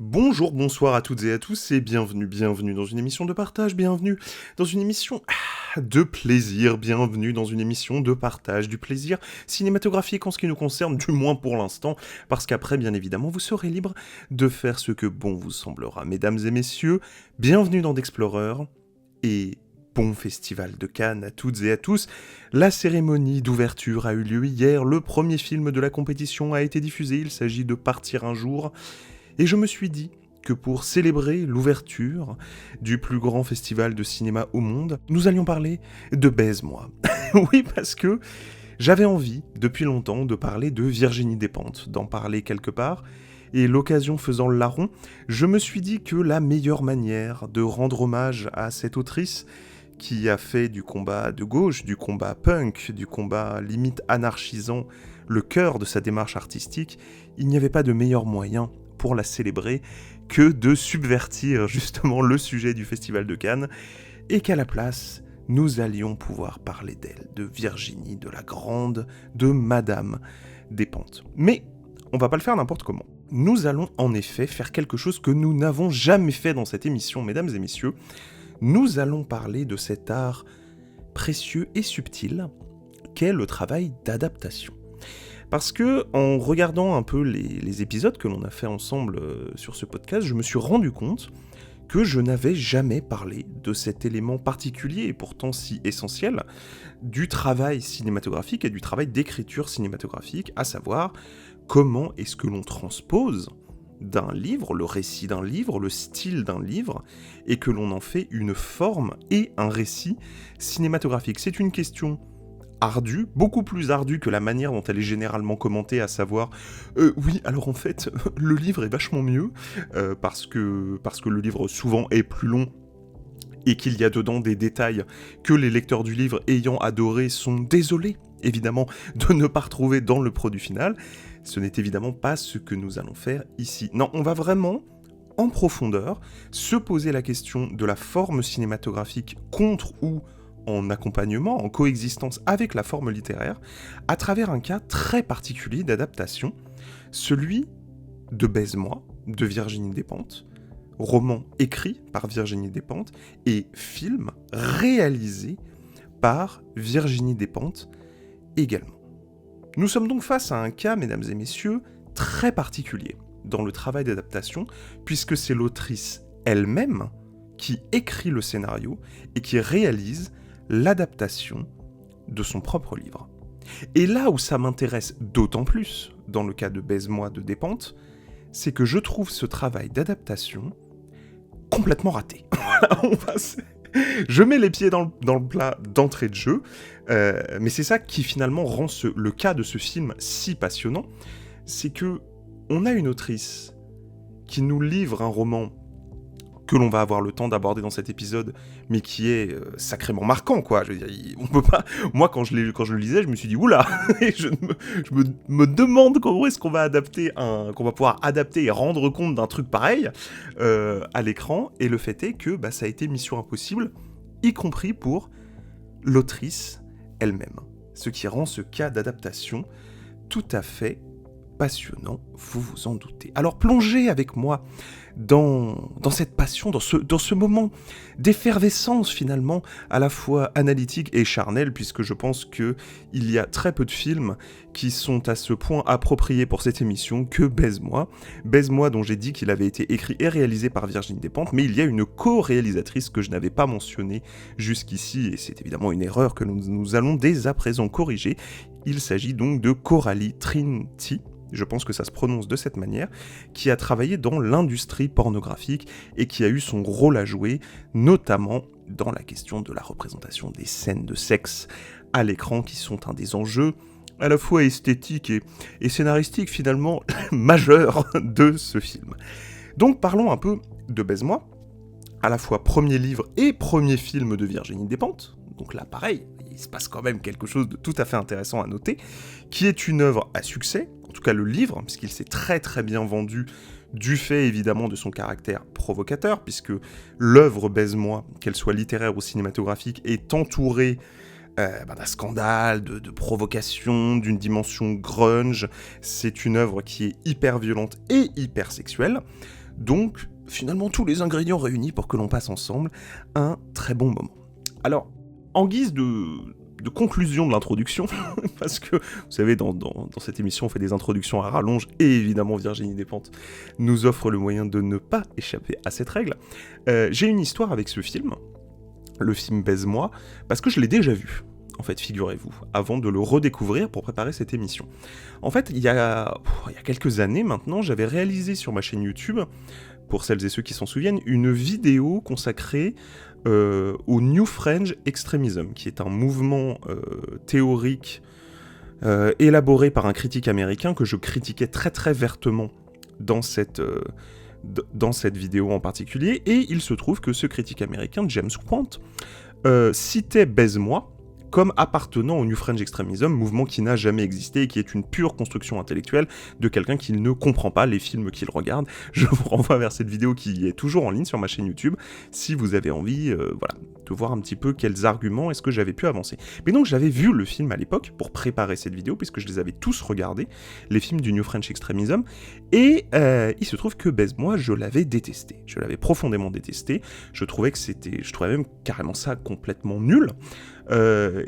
Bonjour, bonsoir à toutes et à tous et bienvenue dans une émission de partage, bienvenue dans une émission de plaisir, bienvenue dans une émission de partage du plaisir cinématographique en ce qui nous concerne, du moins pour l'instant, parce qu'après, bien évidemment, vous serez libre de faire ce que bon vous semblera. Mesdames et messieurs, bienvenue dans d'Explorer et bon festival de Cannes à toutes et à tous. La cérémonie d'ouverture a eu lieu hier, le premier film de la compétition a été diffusé, il s'agit de Partir un jour. Et je me suis dit que pour célébrer l'ouverture du plus grand festival de cinéma au monde, nous allions parler de Baise-moi. Oui, parce que j'avais envie, depuis longtemps, de parler de Virginie Despentes, d'en parler quelque part, et l'occasion faisant le larron, je me suis dit que la meilleure manière de rendre hommage à cette autrice qui a fait du combat de gauche, du combat punk, du combat limite anarchisant, le cœur de sa démarche artistique, il n'y avait pas de meilleur moyen pour la célébrer que de subvertir justement le sujet du Festival de Cannes et qu'à la place, nous allions pouvoir parler d'elle, de Virginie, de la grande, de Madame Despentes. Mais on va pas le faire n'importe comment. Nous allons en effet faire quelque chose que nous n'avons jamais fait dans cette émission, mesdames et messieurs. Nous allons parler de cet art précieux et subtil qu'est le travail d'adaptation. Parce que, en regardant un peu les épisodes que l'on a fait ensemble sur ce podcast, je me suis rendu compte que je n'avais jamais parlé de cet élément particulier et pourtant si essentiel du travail cinématographique et du travail d'écriture cinématographique, à savoir comment est-ce que l'on transpose d'un livre, le récit d'un livre, le style d'un livre, et que l'on en fait une forme et un récit cinématographique. C'est une question ardue, beaucoup plus ardue que la manière dont elle est généralement commentée, à savoir oui, alors en fait, le livre est vachement mieux, parce que le livre souvent est plus long, et qu'il y a dedans des détails que les lecteurs du livre ayant adoré sont désolés, évidemment, de ne pas retrouver dans le produit final. Ce n'est évidemment pas ce que nous allons faire ici. Non, on va vraiment, en profondeur, se poser la question de la forme cinématographique contre ou en accompagnement, en coexistence avec la forme littéraire, à travers un cas très particulier d'adaptation, celui de Baise-moi, de Virginie Despentes, roman écrit par Virginie Despentes, et film réalisé par Virginie Despentes également. Nous sommes donc face à un cas, mesdames et messieurs, très particulier dans le travail d'adaptation, puisque c'est l'autrice elle-même qui écrit le scénario et qui réalise l'adaptation de son propre livre. Et là où ça m'intéresse d'autant plus, dans le cas de Baise-moi de Despentes, c'est que je trouve ce travail d'adaptation complètement raté. Je mets les pieds dans le plat d'entrée de jeu, mais c'est ça qui finalement rend le cas de ce film si passionnant, c'est que on a une autrice qui nous livre un roman que l'on va avoir le temps d'aborder dans cet épisode, mais qui est sacrément marquant, quoi. Je veux dire, on peut pas... Moi, quand je le lisais, je me suis dit, oula, et je me demande comment est-ce qu'on va qu'on va pouvoir adapter et rendre compte d'un truc pareil à l'écran, et le fait est que ça a été mission impossible, y compris pour l'autrice elle-même. Ce qui rend ce cas d'adaptation tout à fait passionnant, vous vous en doutez. Alors plongez avec moi dans cette passion, dans ce moment d'effervescence finalement, à la fois analytique et charnel, puisque je pense qu'il y a très peu de films qui sont à ce point appropriés pour cette émission que Baise-moi. Baise-moi, dont j'ai dit qu'il avait été écrit et réalisé par Virginie Despentes, mais il y a une co-réalisatrice que je n'avais pas mentionnée jusqu'ici, et c'est évidemment une erreur que nous allons dès à présent corriger. Il s'agit donc de Coralie Trinity, je pense que ça se prononce de cette manière, qui a travaillé dans l'industrie pornographique et qui a eu son rôle à jouer, notamment dans la question de la représentation des scènes de sexe à l'écran, qui sont un des enjeux à la fois esthétiques et scénaristiques finalement majeurs de ce film. Donc parlons un peu de Baise-moi, à la fois premier livre et premier film de Virginie Despentes, donc là pareil, il se passe quand même quelque chose de tout à fait intéressant à noter, qui est une œuvre à succès, en tout cas le livre, puisqu'il s'est très très bien vendu, du fait évidemment de son caractère provocateur, puisque l'œuvre Baise-moi, qu'elle soit littéraire ou cinématographique, est entourée d'un scandale, de provocation, d'une dimension grunge. C'est une œuvre qui est hyper violente et hyper sexuelle. Donc, finalement, tous les ingrédients réunis pour que l'on passe ensemble un très bon moment. Alors, en guise de conclusion de l'introduction, parce que, vous savez, dans cette émission, on fait des introductions à rallonge, et évidemment, Virginie Despentes nous offre le moyen de ne pas échapper à cette règle. J'ai une histoire avec ce film, le film Baise-moi, parce que je l'ai déjà vu. En fait, figurez-vous, avant de le redécouvrir pour préparer cette émission. En fait, il y a quelques années maintenant, j'avais réalisé sur ma chaîne YouTube, pour celles et ceux qui s'en souviennent, une vidéo consacrée au New French Extremism, qui est un mouvement théorique élaboré par un critique américain que je critiquais très très vertement dans cette vidéo en particulier, et il se trouve que ce critique américain, James Quant, citait Baise-moi comme appartenant au New French Extremism, mouvement qui n'a jamais existé et qui est une pure construction intellectuelle de quelqu'un qui ne comprend pas les films qu'il regarde. Je vous renvoie vers cette vidéo qui est toujours en ligne sur ma chaîne YouTube, si vous avez envie de voir un petit peu quels arguments est-ce que j'avais pu avancer. Mais donc j'avais vu le film à l'époque, pour préparer cette vidéo, puisque je les avais tous regardés, les films du New French Extremism, et il se trouve que Baise-moi, je l'avais détesté. Je l'avais profondément détesté, je trouvais même carrément ça complètement nul,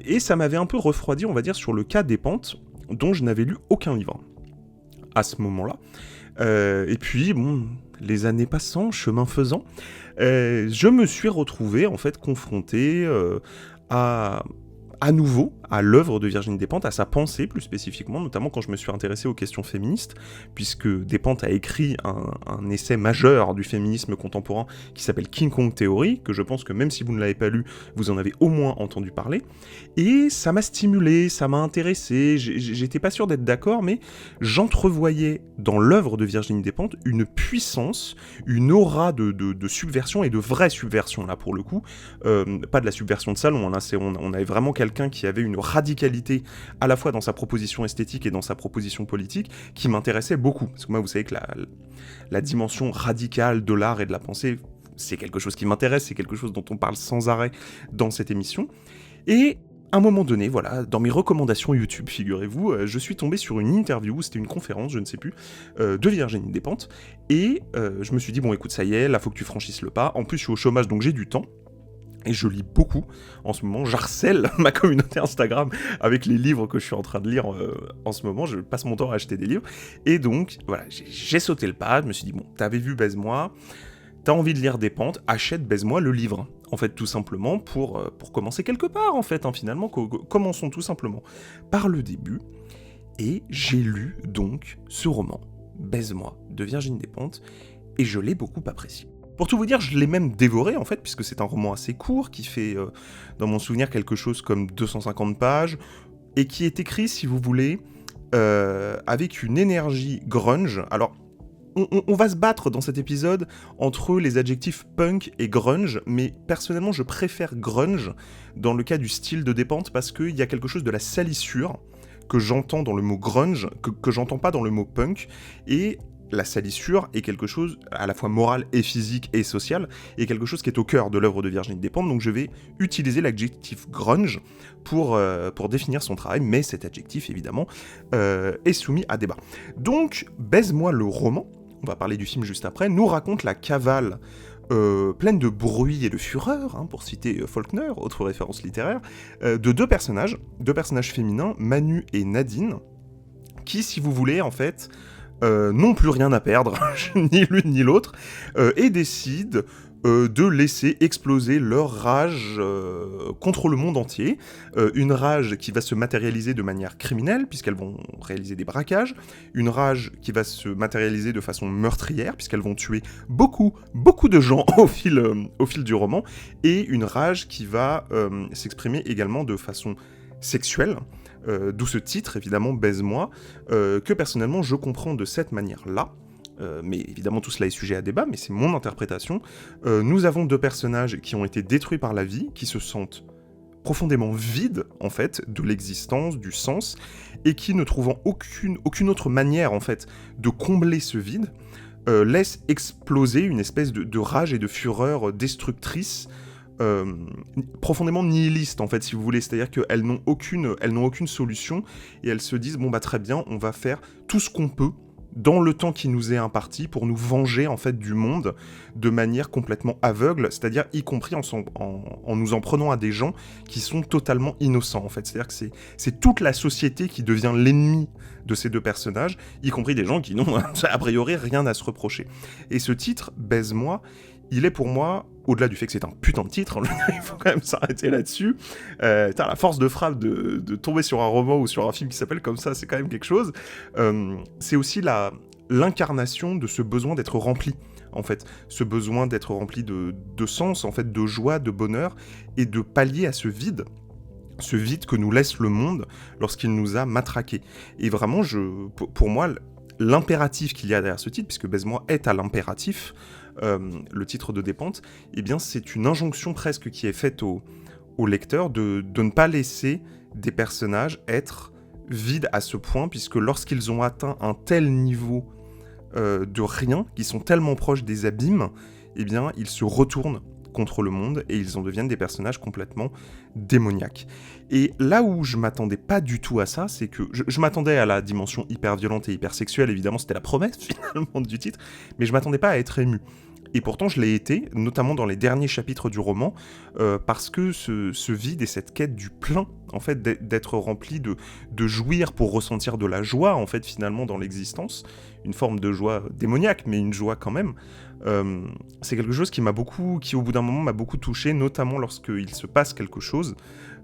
et ça m'avait un peu refroidi, on va dire, sur le cas Despentes, dont je n'avais lu aucun livre à ce moment-là. Et puis, bon, les années passant, chemin faisant, je me suis retrouvé, en fait, confronté à nouveau à l'œuvre de Virginie Despentes, à sa pensée plus spécifiquement, notamment quand je me suis intéressé aux questions féministes, puisque Despentes a écrit un essai majeur du féminisme contemporain qui s'appelle King Kong Theory, que je pense que même si vous ne l'avez pas lu, vous en avez au moins entendu parler, et ça m'a stimulé, ça m'a intéressé, j'étais pas sûr d'être d'accord, mais j'entrevoyais dans l'œuvre de Virginie Despentes une puissance, une aura de subversion, et de vraie subversion là pour le coup, pas de la subversion de salon, là, on avait vraiment quelqu'un qui avait une radicalité à la fois dans sa proposition esthétique et dans sa proposition politique qui m'intéressait beaucoup. Parce que moi, vous savez que la dimension radicale de l'art et de la pensée, c'est quelque chose qui m'intéresse, c'est quelque chose dont on parle sans arrêt dans cette émission. Et à un moment donné, voilà, dans mes recommandations YouTube, figurez-vous, je suis tombé sur une interview, c'était une conférence, je ne sais plus, de Virginie Despentes, et je me suis dit, bon écoute, ça y est, là faut que tu franchisses le pas, en plus je suis au chômage donc j'ai du temps, et je lis beaucoup en ce moment, j'harcèle ma communauté Instagram avec les livres que je suis en train de lire en ce moment, je passe mon temps à acheter des livres, et donc voilà, j'ai sauté le pas, je me suis dit, bon, t'avais vu Baise-moi, t'as envie de lire Despentes, achète Baise-moi le livre, en fait, tout simplement, pour commencer quelque part, en fait, finalement, commençons tout simplement par le début, et j'ai lu donc ce roman, Baise-moi, de Virginie Despentes, et je l'ai beaucoup apprécié. Pour tout vous dire, je l'ai même dévoré, en fait, puisque c'est un roman assez court, qui fait, dans mon souvenir, quelque chose comme 250 pages, et qui est écrit, si vous voulez, avec une énergie grunge. Alors, on va se battre dans cet épisode entre les adjectifs punk et grunge, mais personnellement, je préfère grunge dans le cas du style de Despentes, parce qu'il y a quelque chose de la salissure que j'entends dans le mot grunge, que j'entends pas dans le mot punk, et la salissure est quelque chose à la fois moral et physique et social, et quelque chose qui est au cœur de l'œuvre de Virginie Despentes, donc je vais utiliser l'adjectif grunge pour définir son travail, mais cet adjectif, évidemment, est soumis à débat. Donc, Baise-moi le roman, on va parler du film juste après, nous raconte la cavale pleine de bruit et de fureur, hein, pour citer Faulkner, autre référence littéraire, de deux personnages féminins, Manu et Nadine, qui, si vous voulez, en fait, n'ont plus rien à perdre, ni l'une ni l'autre, et décident de laisser exploser leur rage contre le monde entier, une rage qui va se matérialiser de manière criminelle, puisqu'elles vont réaliser des braquages, une rage qui va se matérialiser de façon meurtrière, puisqu'elles vont tuer beaucoup de gens au fil du roman, et une rage qui va s'exprimer également de façon sexuelle, d'où ce titre, évidemment, Baise-moi, que personnellement je comprends de cette manière-là, mais évidemment tout cela est sujet à débat, mais c'est mon interprétation. Nous avons deux personnages qui ont été détruits par la vie, qui se sentent profondément vides, en fait, de l'existence, du sens, et qui, ne trouvant aucune autre manière, en fait, de combler ce vide, laissent exploser une espèce de rage et de fureur destructrice, profondément nihiliste, en fait, si vous voulez, c'est-à-dire qu'elles n'ont aucune solution, et elles se disent, bon bah très bien, on va faire tout ce qu'on peut dans le temps qui nous est imparti pour nous venger en fait du monde de manière complètement aveugle, c'est-à-dire y compris en nous en prenant à des gens qui sont totalement innocents en fait. C'est-à-dire que c'est toute la société qui devient l'ennemi de ces deux personnages, y compris des gens qui n'ont a priori rien à se reprocher. Et ce titre, Baise-moi, il est pour moi, au-delà du fait que c'est un putain de titre, il faut quand même s'arrêter là-dessus. La force de frappe de tomber sur un roman ou sur un film qui s'appelle comme ça, c'est quand même quelque chose. C'est aussi l'incarnation de ce besoin d'être rempli, en fait. Ce besoin d'être rempli de sens, en fait, de joie, de bonheur, et de pallier à ce vide que nous laisse le monde lorsqu'il nous a matraqués. Et vraiment, pour moi, l'impératif qu'il y a derrière ce titre, puisque Baise-moi est à l'impératif, le titre de Despentes, eh bien c'est une injonction presque qui est faite au lecteur de ne pas laisser des personnages être vides à ce point, puisque lorsqu'ils ont atteint un tel niveau de rien, qu'ils sont tellement proches des abîmes, eh bien ils se retournent contre le monde et ils en deviennent des personnages complètement démoniaques. Et là où je m'attendais pas du tout à ça, c'est que je m'attendais à la dimension hyper violente et hyper sexuelle, évidemment c'était la promesse finalement du titre, mais je m'attendais pas à être ému. Et pourtant je l'ai été, notamment dans les derniers chapitres du roman, parce que ce vide et cette quête du plein, en fait, d'être rempli de jouir pour ressentir de la joie, en fait, finalement, dans l'existence, une forme de joie démoniaque, mais une joie quand même, c'est quelque chose qui au bout d'un moment m'a beaucoup touché, notamment lorsqu'il se passe quelque chose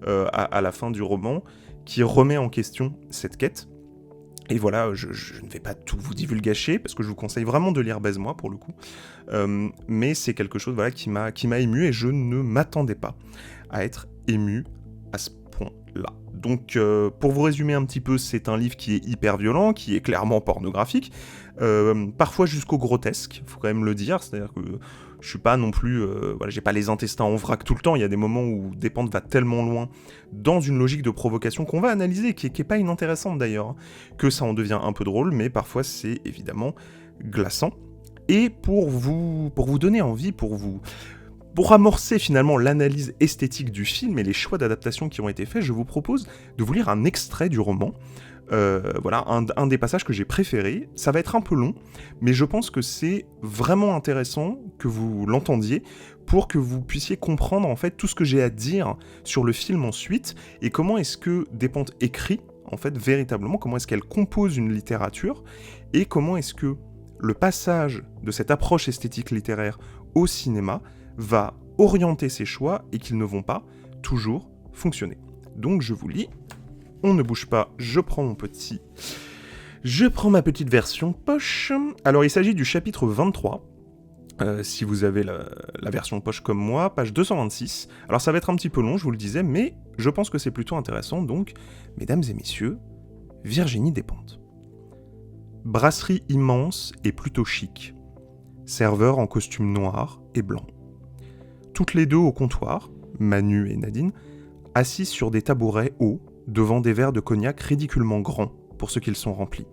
à la fin du roman, qui remet en question cette quête. Et voilà, je ne vais pas tout vous divulgacher, parce que je vous conseille vraiment de lire Baise-moi, pour le coup. Mais c'est quelque chose voilà, qui m'a ému, et je ne m'attendais pas à être ému à ce point-là. Donc, pour vous résumer un petit peu, c'est un livre qui est hyper violent, qui est clairement pornographique, parfois jusqu'au grotesque, faut quand même le dire, c'est-à-dire que je suis pas non plus, j'ai pas les intestins en vrac tout le temps, il y a des moments où Despentes va tellement loin dans une logique de provocation qu'on va analyser, qui est pas inintéressante d'ailleurs, hein, que ça en devient un peu drôle, mais parfois c'est évidemment glaçant. Et pour vous donner envie, pour amorcer finalement l'analyse esthétique du film et les choix d'adaptation qui ont été faits, je vous propose de vous lire un extrait du roman. Voilà, un des passages que j'ai préféré. Ça va être un peu long, mais je pense que c'est vraiment intéressant que vous l'entendiez pour que vous puissiez comprendre en fait tout ce que j'ai à dire sur le film ensuite, et comment est-ce que Despentes écrit, en fait, véritablement, comment est-ce qu'elle compose une littérature, et comment est-ce que le passage de cette approche esthétique littéraire au cinéma va orienter ses choix et qu'ils ne vont pas toujours fonctionner. Donc je vous lis, on ne bouge pas, je prends ma petite version poche. Alors il s'agit du chapitre 23, si vous avez la version poche comme moi, page 226. Alors ça va être un petit peu long, je vous le disais, mais je pense que c'est plutôt intéressant, donc, mesdames et messieurs, Virginie Despentes. Brasserie immense et plutôt chic. Serveur en costume noir et blanc. Toutes les deux au comptoir, Manu et Nadine, assises sur des tabourets hauts, devant des verres de cognac ridiculement grands pour ce qu'ils sont remplis.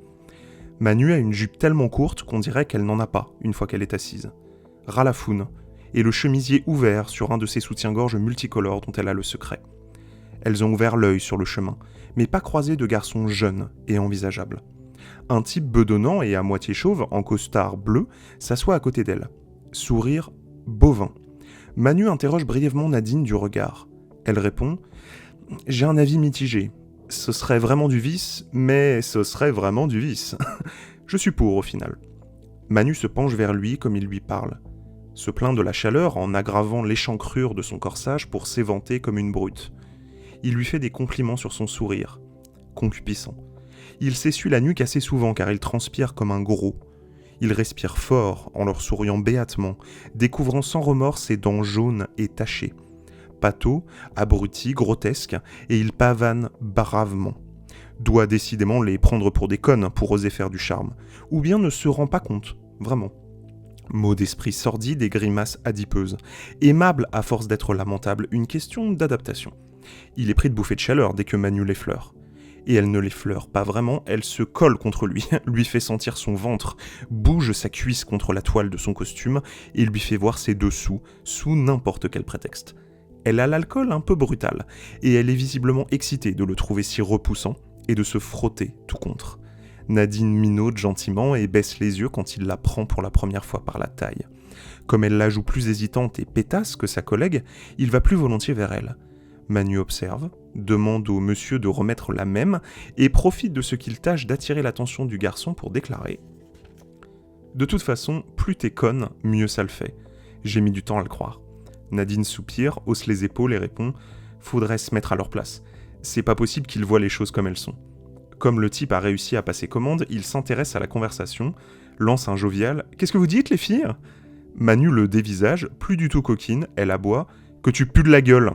Manu a une jupe tellement courte qu'on dirait qu'elle n'en a pas une fois qu'elle est assise. Ras la foune, et le chemisier ouvert sur un de ses soutiens-gorge multicolores dont elle a le secret. Elles ont ouvert l'œil sur le chemin, mais pas croisé de garçons jeunes et envisageables. Un type bedonnant et à moitié chauve, en costard bleu, s'assoit à côté d'elle. Sourire bovin. Manu interroge brièvement Nadine du regard. Elle répond « J'ai un avis mitigé. Ce serait vraiment du vice, mais ce serait vraiment du vice. Je suis pour au final. » Manu se penche vers lui comme il lui parle. Se plaint de la chaleur en aggravant l'échancrure de son corsage pour s'éventer comme une brute. Il lui fait des compliments sur son sourire. Concupiscent. Il s'essuie la nuque assez souvent car il transpire comme un gros. Il respire fort en leur souriant béatement, découvrant sans remords ses dents jaunes et tachées. Pâteau, abruti, grotesque, et il pavane bravement. Doit décidément les prendre pour des connes pour oser faire du charme, ou bien ne se rend pas compte, vraiment. Mot d'esprit sordide et grimace adipeuses, aimable à force d'être lamentable, une question d'adaptation. Il est pris de bouffées de chaleur dès que Manu l'effleure. Et elle ne l'effleure pas vraiment, elle se colle contre lui, lui fait sentir son ventre, bouge sa cuisse contre la toile de son costume, et lui fait voir ses dessous, sous n'importe quel prétexte. Elle a l'alcool un peu brutal, et elle est visiblement excitée de le trouver si repoussant, et de se frotter tout contre. Nadine minaude gentiment et baisse les yeux quand il la prend pour la première fois par la taille. Comme elle la joue plus hésitante et pétasse que sa collègue, il va plus volontiers vers elle. Manu observe, demande au monsieur de remettre la même et profite de ce qu'il tâche d'attirer l'attention du garçon pour déclarer « De toute façon, plus t'es conne, mieux ça le fait. J'ai mis du temps à le croire. » Nadine soupire, hausse les épaules et répond « Faudrait se mettre à leur place. C'est pas possible qu'ils voient les choses comme elles sont. » Comme le type a réussi à passer commande, il s'intéresse à la conversation, lance un jovial « Qu'est-ce que vous dites, les filles ?» Manu le dévisage, plus du tout coquine, elle aboie « Que tu pues de la gueule !»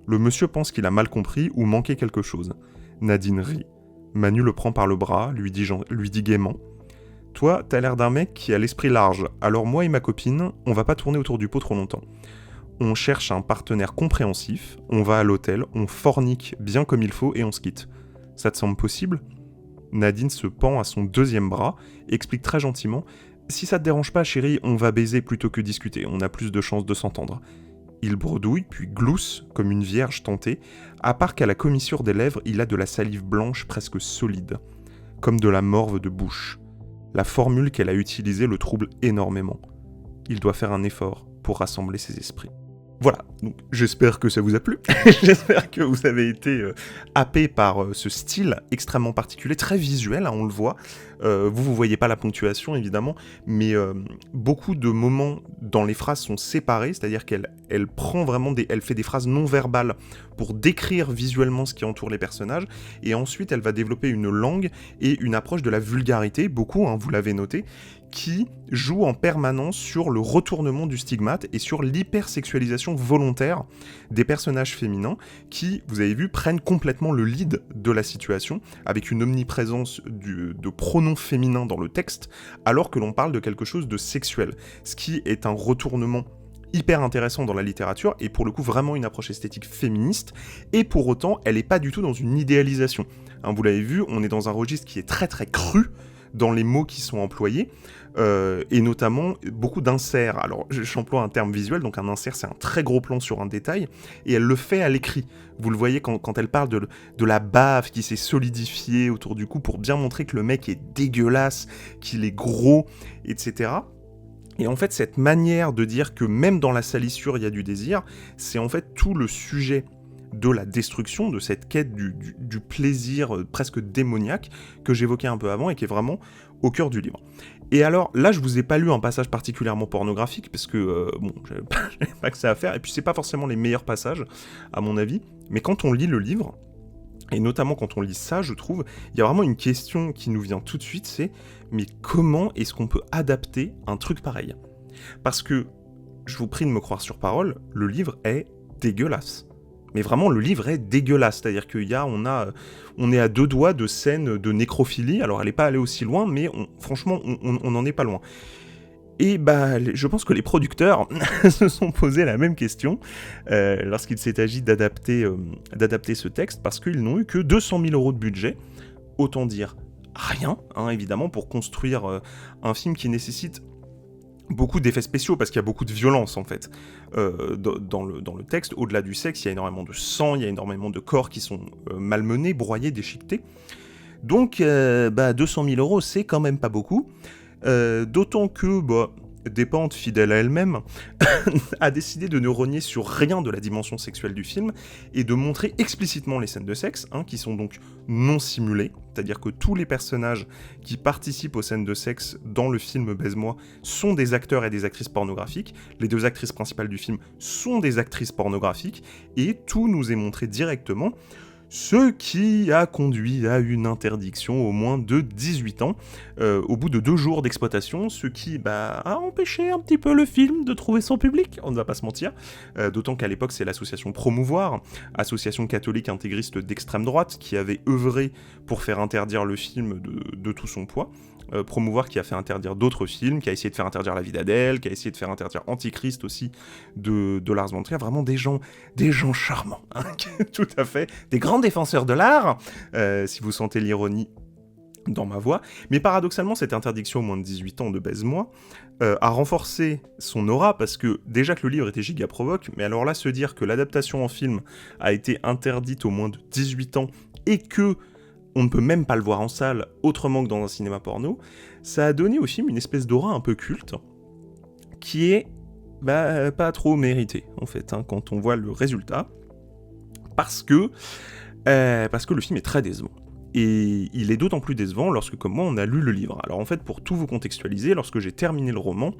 Le monsieur pense qu'il a mal compris ou manqué quelque chose. Nadine rit. Manu le prend par le bras, lui dit gaiement « Toi, t'as l'air d'un mec qui a l'esprit large, alors moi et ma copine, on va pas tourner autour du pot trop longtemps. On cherche un partenaire compréhensif, on va à l'hôtel, on fornique bien comme il faut et on se quitte. Ça te semble possible ?» Nadine se pend à son deuxième bras et explique très gentiment « Si ça te dérange pas, chérie, on va baiser plutôt que discuter, on a plus de chances de s'entendre. » Il bredouille, puis glousse, comme une vierge tentée, à part qu'à la commissure des lèvres, il a de la salive blanche presque solide, comme de la morve de bouche. La formule qu'elle a utilisée le trouble énormément. Il doit faire un effort pour rassembler ses esprits. Voilà, donc j'espère que ça vous a plu, j'espère que vous avez été happé par ce style extrêmement particulier, très visuel, hein, on le voit. Vous voyez pas la ponctuation évidemment, mais beaucoup de moments dans les phrases sont séparés, c'est-à-dire qu'elle prend vraiment elle fait des phrases non verbales pour décrire visuellement ce qui entoure les personnages, et ensuite elle va développer une langue et une approche de la vulgarité, beaucoup, hein, vous l'avez noté, qui joue en permanence sur le retournement du stigmate et sur l'hypersexualisation volontaire des personnages féminins qui, vous avez vu, prennent complètement le lead de la situation, avec une omniprésence de pronoms féminins dans le texte, alors que l'on parle de quelque chose de sexuel, ce qui est un retournement hyper intéressant dans la littérature, et pour le coup vraiment une approche esthétique féministe, et pour autant, elle n'est pas du tout dans une idéalisation. Hein, vous l'avez vu, on est dans un registre qui est très très cru dans les mots qui sont employés, et notamment beaucoup d'inserts. Alors j'emploie un terme visuel, donc un insert c'est un très gros plan sur un détail, et elle le fait à l'écrit. Vous le voyez quand elle parle de la bave qui s'est solidifiée autour du cou pour bien montrer que le mec est dégueulasse, qu'il est gros, etc. Et en fait cette manière de dire que même dans la salissure il y a du désir, c'est en fait tout le sujet de la destruction, de cette quête du plaisir presque démoniaque que j'évoquais un peu avant et qui est vraiment au cœur du livre. Et alors, là, je vous ai pas lu un passage particulièrement pornographique, parce que, bon, j'avais pas que ça à faire, et puis c'est pas forcément les meilleurs passages, à mon avis, mais quand on lit le livre, et notamment quand on lit ça, je trouve, il y a vraiment une question qui nous vient tout de suite, c'est, mais comment est-ce qu'on peut adapter un truc pareil ? Parce que, je vous prie de me croire sur parole, le livre est dégueulasse. Mais vraiment, le livre est dégueulasse, c'est-à-dire on est à deux doigts de scènes de nécrophilie, alors elle n'est pas allée aussi loin, mais franchement, on n'en est pas loin. Et bah, je pense que les producteurs se sont posé la même question lorsqu'il s'est agi d'adapter ce texte, parce qu'ils n'ont eu que 200 000 € de budget, autant dire rien, hein, évidemment, pour construire un film qui nécessite beaucoup d'effets spéciaux, parce qu'il y a beaucoup de violence en fait dans le texte. Au-delà du sexe, il y a énormément de sang, il y a énormément de corps qui sont malmenés, broyés, déchiquetés. Donc 200 000 € c'est quand même pas beaucoup, d'autant que Despentes, fidèle à elle-même, a décidé de ne renier sur rien de la dimension sexuelle du film et de montrer explicitement les scènes de sexe, hein, qui sont donc non simulées, c'est-à-dire que tous les personnages qui participent aux scènes de sexe dans le film Baise-moi sont des acteurs et des actrices pornographiques, les deux actrices principales du film sont des actrices pornographiques, et tout nous est montré directement, ce qui a conduit à une interdiction au moins de 18 ans, au bout de 2 jours d'exploitation, ce qui a empêché un petit peu le film de trouver son public, on ne va pas se mentir, d'autant qu'à l'époque c'est l'association Promouvoir, association catholique intégriste d'extrême droite, qui avait œuvré pour faire interdire le film de tout son poids. Promouvoir qui a fait interdire d'autres films, qui a essayé de faire interdire La vie d'Adèle, qui a essayé de faire interdire Antichrist aussi de Lars von Trier, vraiment des gens charmants, hein, tout à fait, des grands défenseurs de l'art, si vous sentez l'ironie dans ma voix. Mais paradoxalement, cette interdiction au moins de 18 ans de Baise-moi a renforcé son aura, parce que déjà que le livre était giga provoque, mais alors là, se dire que l'adaptation en film a été interdite au moins de 18 ans et que on ne peut même pas le voir en salle autrement que dans un cinéma porno, ça a donné au film une espèce d'aura un peu culte, qui est pas trop méritée, en fait, hein, quand on voit le résultat, parce que le film est très décevant. Et il est d'autant plus décevant lorsque, comme moi, on a lu le livre. Alors en fait, pour tout vous contextualiser, lorsque j'ai terminé le roman,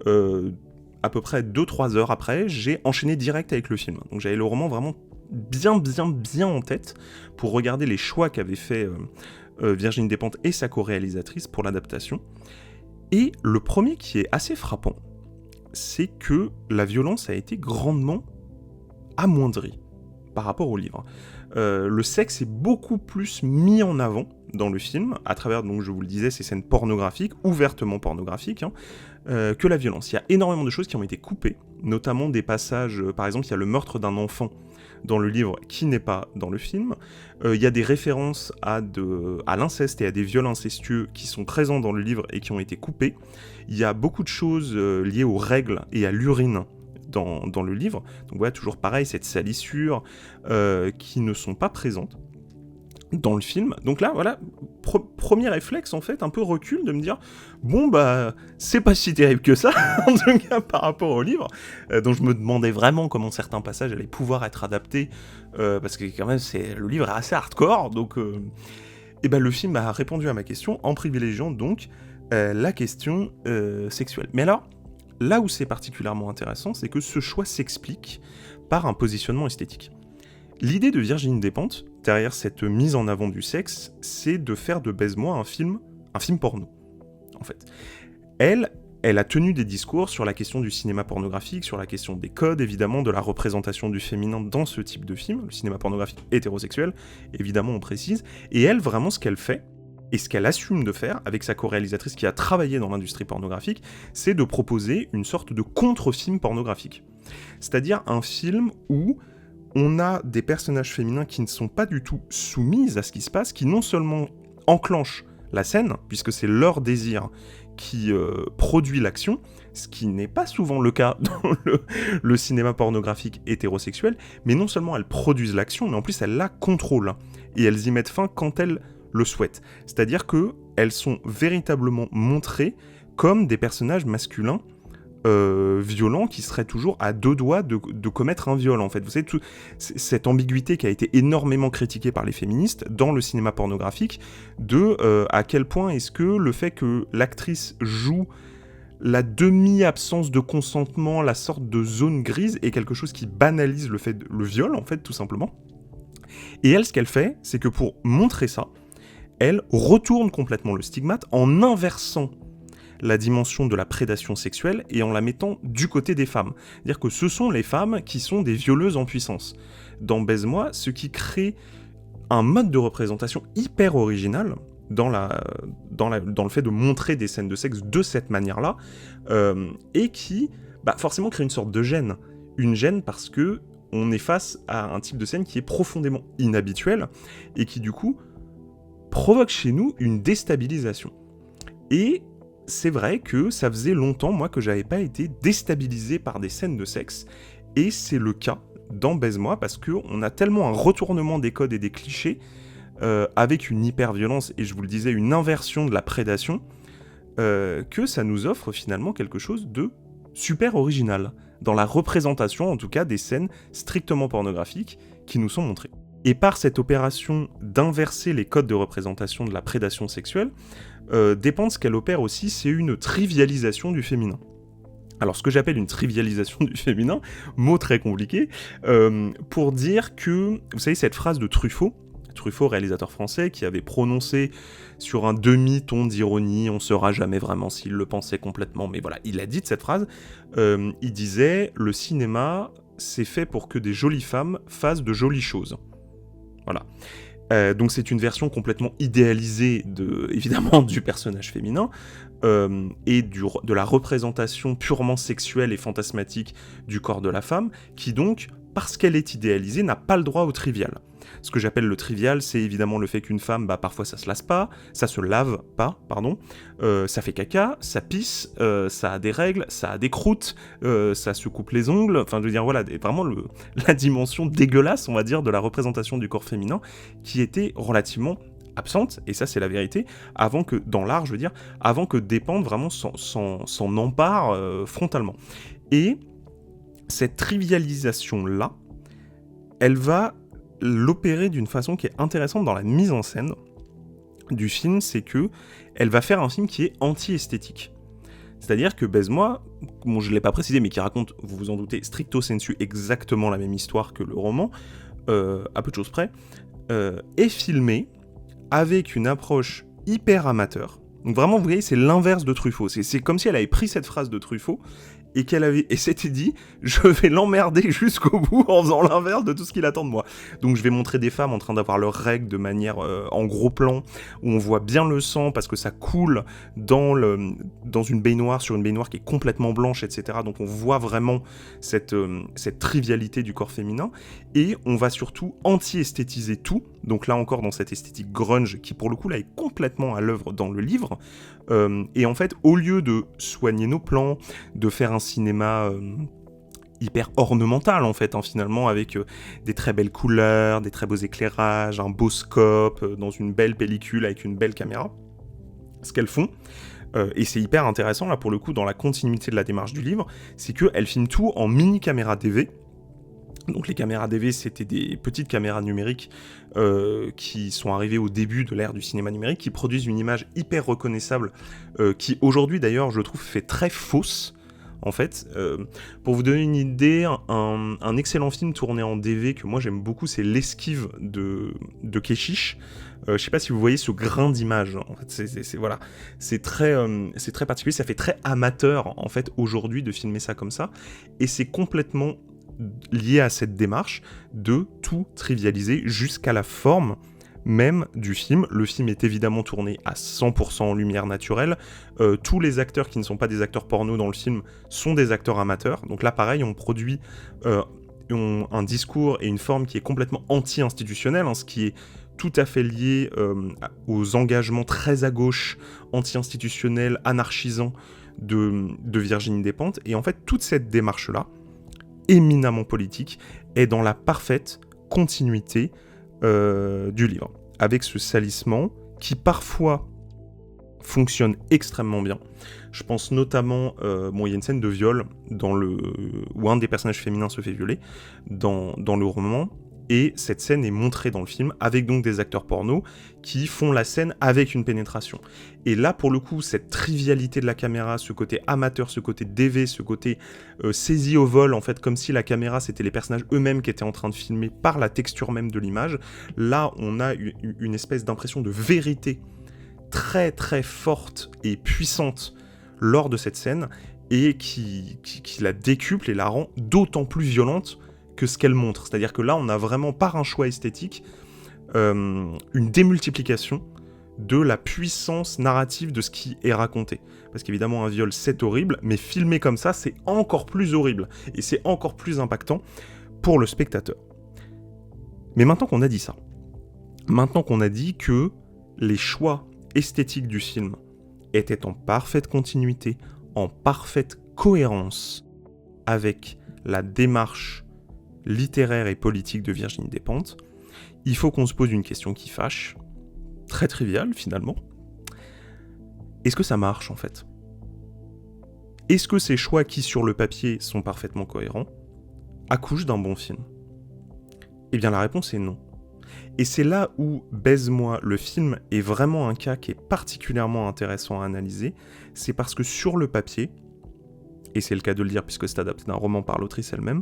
à peu près 2-3 heures après, j'ai enchaîné direct avec le film. Donc j'avais le roman vraiment bien en tête pour regarder les choix qu'avait fait Virginie Despentes et sa co-réalisatrice pour l'adaptation. Et le premier qui est assez frappant, c'est que la violence a été grandement amoindrie par rapport au livre. Le sexe est beaucoup plus mis en avant dans le film, à travers, donc je vous le disais, ces scènes pornographiques, ouvertement pornographiques, que la violence. Il y a énormément de choses qui ont été coupées, notamment des passages, par exemple, il y a le meurtre d'un enfant dans le livre qui n'est pas dans le film. Il y a des références à l'inceste et à des viols incestueux qui sont présents dans le livre et qui ont été coupés. Il y a beaucoup de choses liées aux règles et à l'urine dans le livre. Donc voilà, toujours pareil, cette salissure qui ne sont pas présentes dans le film. Donc là, voilà, premier réflexe, en fait, un peu recul, de me dire, bon, c'est pas si terrible que ça, en tout cas, par rapport au livre, dont je me demandais vraiment comment certains passages allaient pouvoir être adaptés, parce que quand même, le livre est assez hardcore, donc... le film a répondu à ma question, en privilégiant, donc, la question sexuelle. Mais alors, là où c'est particulièrement intéressant, c'est que ce choix s'explique par un positionnement esthétique. L'idée de Virginie Despentes, derrière cette mise en avant du sexe, c'est de faire de Baise-moi un film porno, en fait. Elle a tenu des discours sur la question du cinéma pornographique, sur la question des codes, évidemment, de la représentation du féminin dans ce type de film, le cinéma pornographique hétérosexuel, évidemment, on précise, et elle, vraiment, ce qu'elle fait, et ce qu'elle assume de faire, avec sa co-réalisatrice qui a travaillé dans l'industrie pornographique, c'est de proposer une sorte de contre-film pornographique. C'est-à-dire un film où on a des personnages féminins qui ne sont pas du tout soumises à ce qui se passe, qui non seulement enclenchent la scène, puisque c'est leur désir qui produit l'action, ce qui n'est pas souvent le cas dans le cinéma pornographique hétérosexuel, mais non seulement elles produisent l'action, mais en plus elles la contrôlent, et elles y mettent fin quand elles le souhaitent. C'est-à-dire qu'elles sont véritablement montrées comme des personnages masculins violents qui seraient toujours à deux doigts de commettre un viol, en fait. Vous savez, cette ambiguïté qui a été énormément critiquée par les féministes dans le cinéma pornographique, à quel point est-ce que le fait que l'actrice joue la demi-absence de consentement, la sorte de zone grise, est quelque chose qui banalise le viol, en fait, tout simplement. Et elle, ce qu'elle fait, c'est que pour montrer ça, elle retourne complètement le stigmate en inversant la dimension de la prédation sexuelle et en la mettant du côté des femmes. C'est-à-dire que ce sont les femmes qui sont des violeuses en puissance. Dans Baise-moi, ce qui crée un mode de représentation hyper original dans le fait de montrer des scènes de sexe de cette manière-là, et qui forcément crée une sorte de gêne. Une gêne parce que on est face à un type de scène qui est profondément inhabituel et qui du coup provoque chez nous une déstabilisation. Et c'est vrai que ça faisait longtemps, moi, que j'avais pas été déstabilisé par des scènes de sexe, et c'est le cas dans Baise-moi, parce qu'on a tellement un retournement des codes et des clichés, avec une hyper-violence, et je vous le disais, une inversion de la prédation, que ça nous offre finalement quelque chose de super original, dans la représentation, en tout cas, des scènes strictement pornographiques qui nous sont montrées. Et par cette opération d'inverser les codes de représentation de la prédation sexuelle, Despentes, ce qu'elle opère aussi, c'est une trivialisation du féminin. Alors, ce que j'appelle une trivialisation du féminin, mot très compliqué, pour dire que, vous savez, cette phrase de Truffaut, réalisateur français, qui avait prononcé sur un demi-ton d'ironie, on saura jamais vraiment s'il le pensait complètement, mais voilà, il a dit de cette phrase, il disait « Le cinéma, c'est fait pour que des jolies femmes fassent de jolies choses ». Voilà. Donc c'est une version complètement idéalisée, évidemment, du personnage féminin, et de la représentation purement sexuelle et fantasmatique du corps de la femme, qui donc, parce qu'elle est idéalisée, n'a pas le droit au trivial. Ce que j'appelle le trivial, c'est évidemment le fait qu'une femme, parfois ça se lave pas, ça fait caca, ça pisse, ça a des règles, ça a des croûtes, ça se coupe les ongles, enfin je veux dire voilà, vraiment la dimension dégueulasse, on va dire, de la représentation du corps féminin, qui était relativement absente, et ça c'est la vérité, avant que, dans l'art je veux dire, avant que Despentes vraiment s'en empare frontalement. Et cette trivialisation-là, elle va l'opérer d'une façon qui est intéressante dans la mise en scène du film, c'est que elle va faire un film qui est anti-esthétique. C'est-à-dire que Baise-moi, bon je ne l'ai pas précisé, mais qui raconte, vous vous en doutez, stricto sensu exactement la même histoire que le roman, à peu de choses près, est filmé avec une approche hyper amateur. Donc vraiment, vous voyez, c'est l'inverse de Truffaut. C'est comme si elle avait pris cette phrase de Truffaut et s'était dit, je vais l'emmerder jusqu'au bout en faisant l'inverse de tout ce qu'il attend de moi. Donc je vais montrer des femmes en train d'avoir leurs règles de manière en gros plan, où on voit bien le sang parce que ça coule dans une baignoire, sur une baignoire qui est complètement blanche, etc. Donc on voit vraiment cette trivialité du corps féminin, et on va surtout anti-esthétiser tout. Donc là encore dans cette esthétique grunge qui pour le coup là est complètement à l'œuvre dans le livre. Et en fait, au lieu de soigner nos plans, de faire un cinéma hyper ornemental en fait, finalement, avec des très belles couleurs, des très beaux éclairages, un beau scope, dans une belle pellicule avec une belle caméra, ce qu'elles font, et c'est hyper intéressant là pour le coup dans la continuité de la démarche du livre, c'est qu'elles filment tout en mini caméra DV. Donc les caméras DV, c'était des petites caméras numériques qui sont arrivées au début de l'ère du cinéma numérique, qui produisent une image hyper reconnaissable, qui aujourd'hui d'ailleurs, je trouve, fait très fausse, en fait. Pour vous donner une idée, un excellent film tourné en DV que moi j'aime beaucoup, c'est L'Esquive de Keshish. Je sais pas si vous voyez ce grain d'image, en fait, voilà, c'est très particulier, ça fait très amateur, en fait, aujourd'hui, de filmer ça comme ça, et c'est complètement lié à cette démarche de tout trivialiser jusqu'à la forme même du film. Le film est évidemment tourné à 100% en lumière naturelle. Tous les acteurs qui ne sont pas des acteurs porno dans le film sont des acteurs amateurs. Donc là, pareil, on produit un discours et une forme qui est complètement anti-institutionnelle, ce qui est tout à fait lié aux engagements très à gauche, anti-institutionnels, anarchisants de Virginie Despentes. Et en fait, toute cette démarche-là, éminemment politique, est dans la parfaite continuité du livre, avec ce salissement qui parfois fonctionne extrêmement bien. Je pense notamment, il y a une scène de viol où un des personnages féminins se fait violer dans le roman, et cette scène est montrée dans le film avec donc des acteurs porno qui font la scène avec une pénétration. Et là, pour le coup, cette trivialité de la caméra, ce côté amateur, ce côté DV, ce côté saisi au vol, en fait, comme si la caméra, c'était les personnages eux-mêmes qui étaient en train de filmer par la texture même de l'image. Là, on a une espèce d'impression de vérité très très forte et puissante lors de cette scène, et qui la décuple et la rend d'autant plus violente que ce qu'elle montre. C'est-à-dire que là, on a vraiment, par un choix esthétique, une démultiplication de la puissance narrative de ce qui est raconté. Parce qu'évidemment, un viol, c'est horrible, mais filmé comme ça, c'est encore plus horrible. Et c'est encore plus impactant pour le spectateur. Mais maintenant qu'on a dit ça, maintenant qu'on a dit que les choix esthétiques du film étaient en parfaite continuité, en parfaite cohérence avec la démarche littéraire et politique de Virginie Despentes, il faut qu'on se pose une question qui fâche, très triviale finalement. Est-ce que ça marche en fait ? Est-ce que ces choix qui sur le papier sont parfaitement cohérents accouchent d'un bon film ? Eh bien la réponse est non. Et c'est là où Baise-moi, le film, est vraiment un cas qui est particulièrement intéressant à analyser, c'est parce que sur le papier, et c'est le cas de le dire puisque c'est adapté d'un roman par l'autrice elle-même,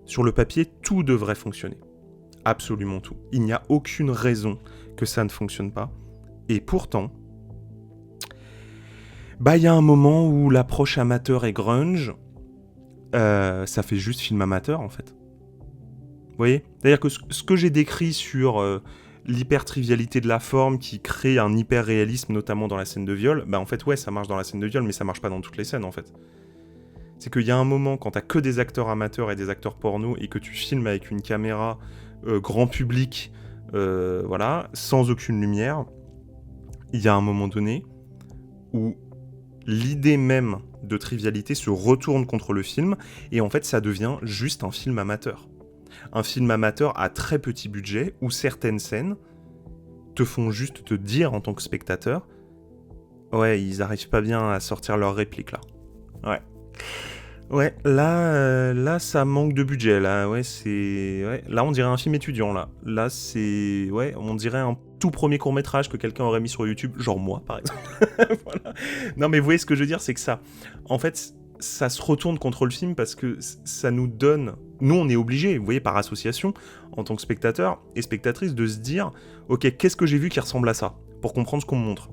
sur le papier, tout devrait fonctionner. Absolument tout. Il n'y a aucune raison que ça ne fonctionne pas. Et pourtant, il y a un moment où l'approche amateur et grunge, ça fait juste film amateur en fait. Vous voyez ? C'est-à-dire que ce que j'ai décrit sur l'hyper-trivialité de la forme qui crée un hyper-réalisme, notamment dans la scène de viol, en fait, ouais, ça marche dans la scène de viol, mais ça marche pas dans toutes les scènes en fait. C'est qu'il y a un moment, quand t'as que des acteurs amateurs et des acteurs porno, et que tu filmes avec une caméra grand public, sans aucune lumière, il y a un moment donné où l'idée même de trivialité se retourne contre le film, et en fait ça devient juste un film amateur. Un film amateur à très petit budget, où certaines scènes te font juste te dire en tant que spectateur, ouais, ils arrivent pas bien à sortir leurs répliques là. Ouais. Ouais, là, ça manque de budget, là, ouais, c'est... Ouais, là, on dirait un film étudiant, là. Là, c'est... Ouais, on dirait un tout premier court-métrage que quelqu'un aurait mis sur YouTube, genre moi, par exemple. Voilà. Non, mais vous voyez ce que je veux dire, c'est que ça... En fait, ça se retourne contre le film parce que ça nous donne... Nous, on est obligés, vous voyez, par association, en tant que spectateur et spectatrice, de se dire, ok, qu'est-ce que j'ai vu qui ressemble à ça, pour comprendre ce qu'on me montre.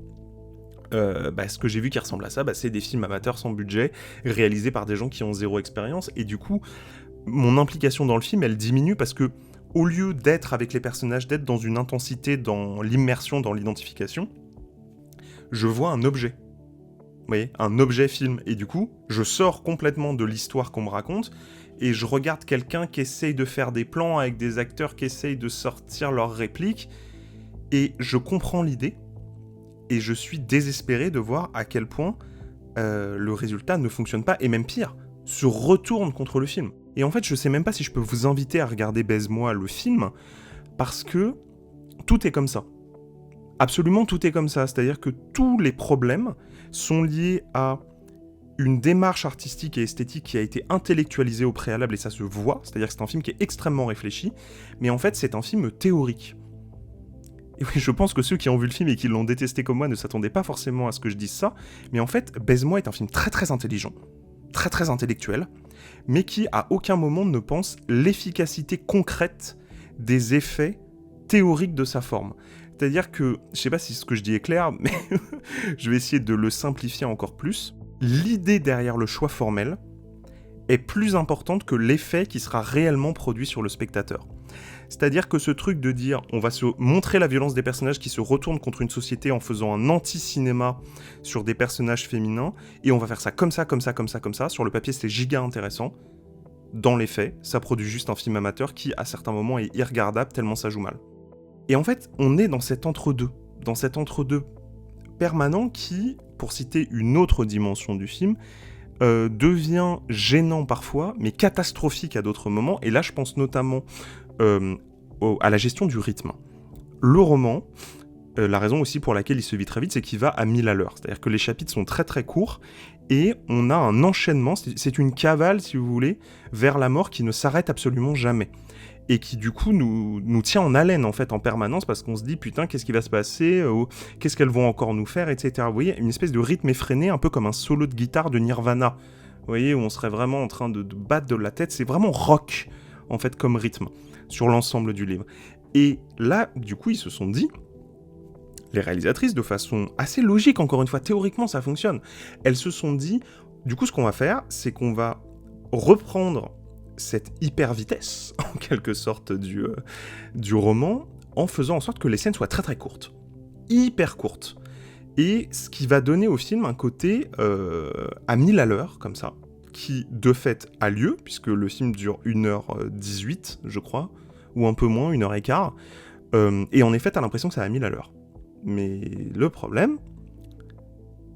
Ce que j'ai vu qui ressemble à ça, c'est des films amateurs sans budget, réalisés par des gens qui ont zéro expérience, et du coup, mon implication dans le film, elle diminue parce que, au lieu d'être avec les personnages, d'être dans une intensité, dans l'immersion, dans l'identification, je vois un objet. Vous voyez, un objet film, et du coup, je sors complètement de l'histoire qu'on me raconte, et je regarde quelqu'un qui essaye de faire des plans avec des acteurs qui essayent de sortir leurs répliques, et je comprends l'idée, et je suis désespéré de voir à quel point le résultat ne fonctionne pas, et même pire, se retourne contre le film. Et en fait, je sais même pas si je peux vous inviter à regarder Baise-moi le film, parce que tout est comme ça. Absolument tout est comme ça, c'est-à-dire que tous les problèmes sont liés à une démarche artistique et esthétique qui a été intellectualisée au préalable, et ça se voit, c'est-à-dire que c'est un film qui est extrêmement réfléchi, mais en fait c'est un film théorique. Et oui, je pense que ceux qui ont vu le film et qui l'ont détesté comme moi ne s'attendaient pas forcément à ce que je dise ça, mais en fait, Baise-moi est un film très très intelligent, très très intellectuel, mais qui à aucun moment ne pense l'efficacité concrète des effets théoriques de sa forme. C'est-à-dire que, je sais pas si ce que je dis est clair, mais je vais essayer de le simplifier encore plus. L'idée derrière le choix formel est plus importante que l'effet qui sera réellement produit sur le spectateur. C'est-à-dire que ce truc de dire on va se montrer la violence des personnages qui se retournent contre une société en faisant un anti-cinéma sur des personnages féminins, et on va faire ça comme ça, comme ça, comme ça, comme ça, sur le papier c'est giga intéressant, dans les faits, ça produit juste un film amateur qui à certains moments est irregardable tellement ça joue mal. Et en fait, on est dans cet entre-deux permanent qui, pour citer une autre dimension du film, devient gênant parfois, mais catastrophique à d'autres moments, et là je pense notamment à la gestion du rythme. Le roman, la raison aussi pour laquelle il se vit très vite, c'est qu'il va à 1000 à l'heure. C'est-à-dire que les chapitres sont très très courts, et on a un enchaînement, c'est une cavale, si vous voulez, vers la mort qui ne s'arrête absolument jamais. Et qui du coup nous tient en haleine en fait en permanence, parce qu'on se dit putain qu'est-ce qui va se passer, qu'est-ce qu'elles vont encore nous faire, etc. Vous voyez, une espèce de rythme effréné, un peu comme un solo de guitare de Nirvana. Vous voyez, où on serait vraiment en train de battre de la tête, c'est vraiment rock en fait comme rythme sur l'ensemble du livre. Et là, du coup, ils se sont dit, les réalisatrices, de façon assez logique, encore une fois, théoriquement ça fonctionne, elles se sont dit, du coup ce qu'on va faire, c'est qu'on va reprendre cette hyper-vitesse, en quelque sorte, du roman, en faisant en sorte que les scènes soient très très courtes. Hyper courtes. Et ce qui va donner au film un côté à 1000 à l'heure, comme ça, qui de fait a lieu, puisque le film dure 1h18, je crois, ou un peu moins, 1h15, et en effet, t'as l'impression que ça a 1000 à l'heure. Mais le problème,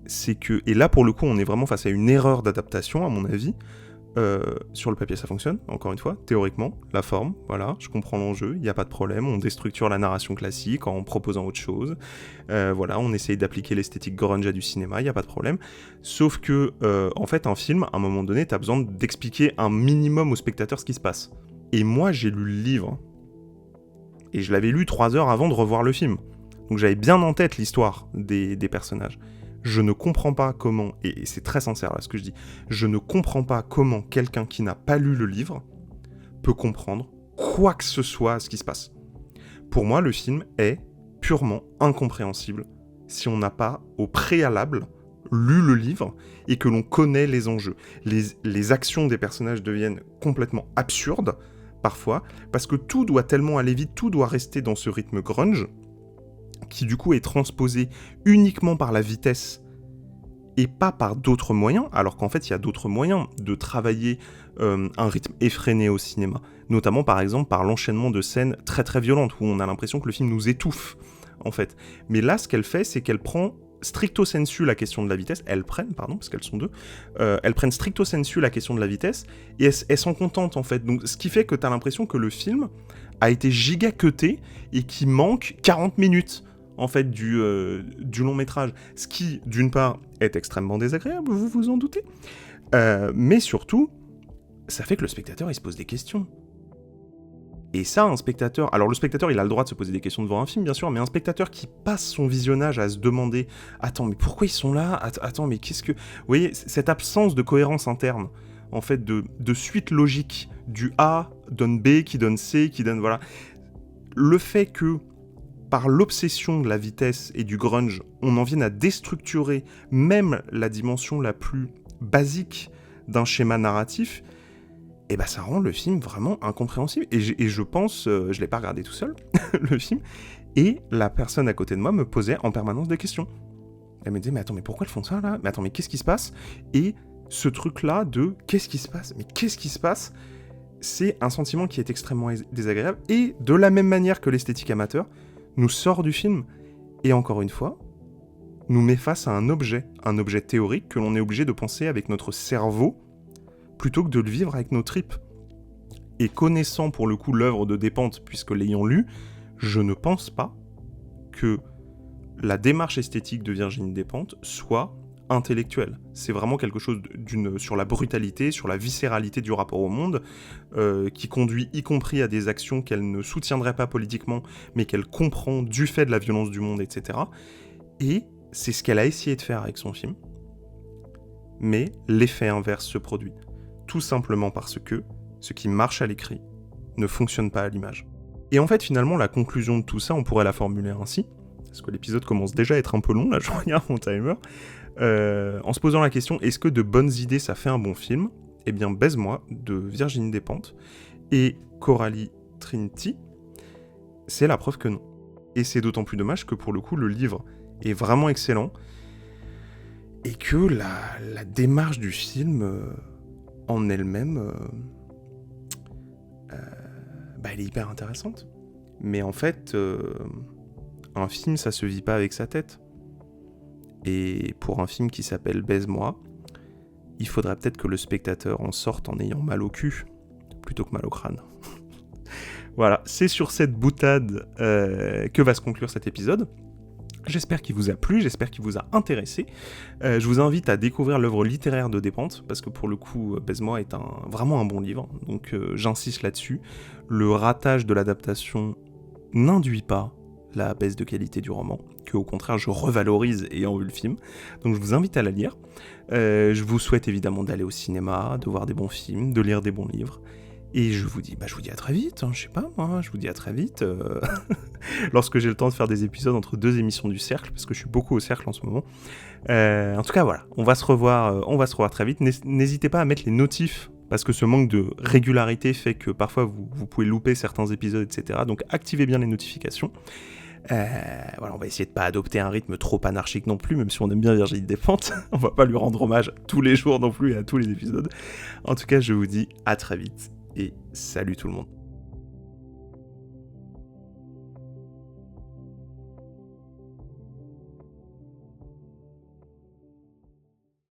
c'est que, et là pour le coup, on est vraiment face à une erreur d'adaptation, à mon avis. Sur le papier ça fonctionne, encore une fois, théoriquement, la forme, voilà, je comprends l'enjeu, il n'y a pas de problème, on déstructure la narration classique en proposant autre chose, voilà, on essaye d'appliquer l'esthétique grunge à du cinéma, il n'y a pas de problème, sauf que, en fait, un film, à un moment donné, t'as besoin d'expliquer un minimum au spectateur ce qui se passe. Et moi, j'ai lu le livre, et je l'avais lu 3 heures avant de revoir le film, donc j'avais bien en tête l'histoire des personnages. Je ne comprends pas comment, et c'est très sincère là ce que je dis, je ne comprends pas comment quelqu'un qui n'a pas lu le livre peut comprendre quoi que ce soit à ce qui se passe. Pour moi, le film est purement incompréhensible si on n'a pas, au préalable, lu le livre et que l'on connaît les enjeux. Les actions des personnages deviennent complètement absurdes, parfois, parce que tout doit tellement aller vite, tout doit rester dans ce rythme grunge, qui du coup est transposé uniquement par la vitesse et pas par d'autres moyens, alors qu'en fait il y a d'autres moyens de travailler un rythme effréné au cinéma, notamment par exemple par l'enchaînement de scènes très très violentes, où on a l'impression que le film nous étouffe, en fait. Mais là, ce qu'elle fait, c'est qu'elle prend stricto sensu la question de la vitesse, parce qu'elles sont deux, elles prennent stricto sensu la question de la vitesse, et elles s'en contentent en fait, donc ce qui fait que t'as l'impression que le film a été giga-cuté et qu'il manque 40 minutes, en fait, du long métrage. Ce qui, d'une part, est extrêmement désagréable, vous vous en doutez. Mais surtout, ça fait que le spectateur, il se pose des questions. Et ça, un spectateur... Alors, le spectateur, il a le droit de se poser des questions devant un film, bien sûr, mais un spectateur qui passe son visionnage à se demander « Attends, mais pourquoi ils sont là ? Attends, mais qu'est-ce que... » Vous voyez, cette absence de cohérence interne, en fait, de suite logique, du A donne B, qui donne C, qui donne... Voilà. Le fait que, par l'obsession de la vitesse et du grunge, on en vienne à déstructurer même la dimension la plus basique d'un schéma narratif... et bah ça rend le film vraiment incompréhensible. Et je pense, je l'ai pas regardé tout seul, le film, et la personne à côté de moi me posait en permanence des questions. Elle me disait, mais attends, mais pourquoi ils font ça là ? Mais attends, mais qu'est-ce qui se passe ? Et ce truc-là de, qu'est-ce qui se passe ? Mais qu'est-ce qui se passe ? C'est un sentiment qui est extrêmement désagréable, et de la même manière que l'esthétique amateur, nous sort du film, et encore une fois, nous met face à un objet théorique que l'on est obligé de penser avec notre cerveau, plutôt que de le vivre avec nos tripes. Et connaissant pour le coup l'œuvre de Despentes, puisque l'ayant lu, je ne pense pas que la démarche esthétique de Virginie Despentes soit intellectuelle. C'est vraiment quelque chose sur la brutalité, sur la viscéralité du rapport au monde, qui conduit y compris à des actions qu'elle ne soutiendrait pas politiquement, mais qu'elle comprend du fait de la violence du monde, etc. Et c'est ce qu'elle a essayé de faire avec son film. Mais l'effet inverse se produit. Tout simplement parce que ce qui marche à l'écrit ne fonctionne pas à l'image. Et en fait, finalement, la conclusion de tout ça, on pourrait la formuler ainsi, parce que l'épisode commence déjà à être un peu long, là, je regarde mon timer, en se posant la question, est-ce que de bonnes idées, ça fait un bon film ? Eh bien, Baise-moi, de Virginie Despentes, et Coralie Trinity, c'est la preuve que non. Et c'est d'autant plus dommage que, pour le coup, le livre est vraiment excellent, et que la démarche du film... en elle-même, elle est hyper intéressante. Mais en fait, un film, ça se vit pas avec sa tête. Et pour un film qui s'appelle Baise-moi, il faudrait peut-être que le spectateur en sorte en ayant mal au cul, plutôt que mal au crâne. Voilà, c'est sur cette boutade que va se conclure cet épisode. J'espère qu'il vous a plu, j'espère qu'il vous a intéressé. Je vous invite à découvrir l'œuvre littéraire de Despentes, parce que pour le coup, Baise-moi est vraiment un bon livre, donc j'insiste là-dessus. Le ratage de l'adaptation n'induit pas la baisse de qualité du roman, que au contraire je revalorise ayant vu le film, donc je vous invite à la lire. Je vous souhaite évidemment d'aller au cinéma, de voir des bons films, de lire des bons livres, et je vous dis à très vite, je sais pas moi, je vous dis à très vite, lorsque j'ai le temps de faire des épisodes entre deux émissions du Cercle, parce que je suis beaucoup au Cercle en ce moment. En tout cas voilà, on va se revoir très vite. N'hésitez pas à mettre les notifs, parce que ce manque de régularité fait que parfois vous pouvez louper certains épisodes, etc. Donc activez bien les notifications. Voilà, on va essayer de pas adopter un rythme trop anarchique non plus, même si on aime bien Virginie Despentes, on va pas lui rendre hommage tous les jours non plus et à tous les épisodes. En tout cas, je vous dis à très vite et salut tout le monde.